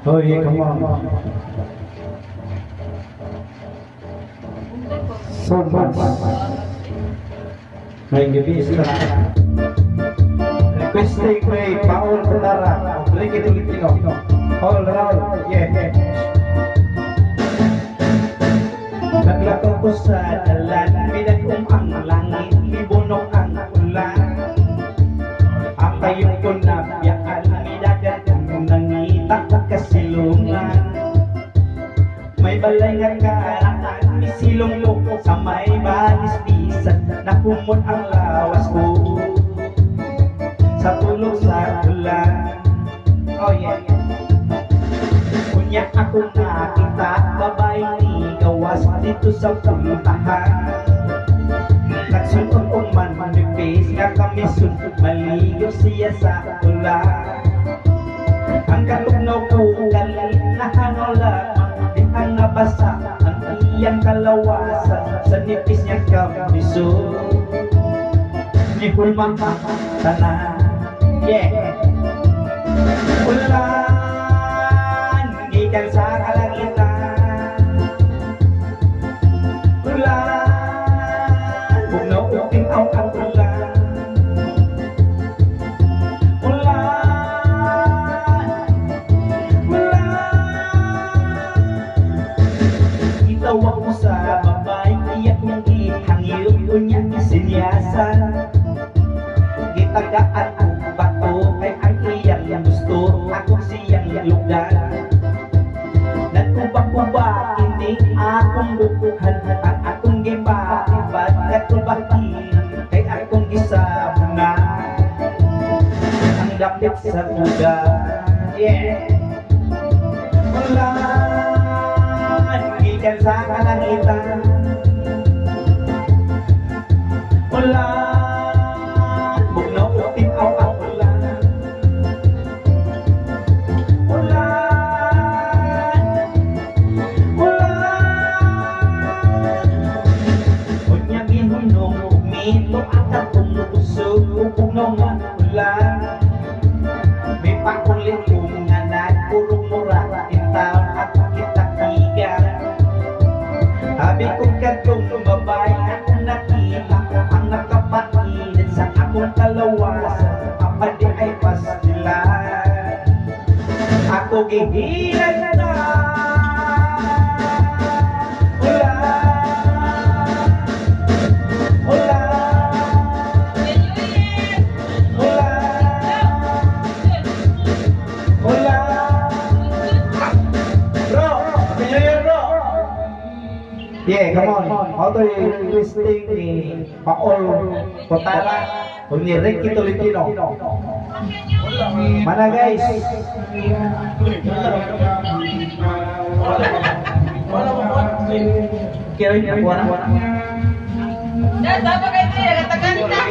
Oh yeah, come on. So much. Ngayong gabi sa requesting kay Paul Clara of Ricky Filipino. All around, yeah. Naglakaw ko sa dalan, pinagkong ang langit, libunok ang ulan. Akayon ko na biyaan, nidagat ang nangitak kasilungan. May balay nga karaan, misilong ko sa may balistisan, nakumot ang lawas ko sa tulog sa ulan. Oh yeah. Kunya ako nakita, babae ni gawas dito sa puntahan. Nagsunod ko man manipis, nga kami sunod maligaw siya sa ulan. Ang katugnaw ko galit na hanola, di ang nabasa ang iyang kalawasan sa nipis niyang kamiso. Ni hulman pa tanan, yeah. Ulan, gikan sa kalangitan. Ulan, bugnaw uting aw ang ulan. Ulan, itawag mo sa babae, iyak niyang ihangil ko niyang isinyasan. Gitagaan ang bato kay ang iyang gusto, ako siyang lugar. Nagkubak-kubak, hindi akong bukuhan, ang akong giba-ibad, nagkubakin kay akong gisabunan. Ang dapit sa lugar, yeah. Ulan, gikan sa kalangitan. Ulan, bugnaw uting aw ang ulan. Ulan, ulan. Unya ginunom, mito ang akong usog, bugnaw nga ulan. May pakulit kong nga nagpurong mura, intaon at kita-kigan. Habi kong katong babae ako nakita, ang nakapatid sa akong kalawasan, apadi ay pastilan. Ako gihilan na ulan, ulan, ulan, ulan. Bro, pinyo bro. Yeah, come on. Auto requesting ni Paul Clara o ni Ricky Tolentino. Mana guys? Kira niyo po na? Dapat kayo katagan na.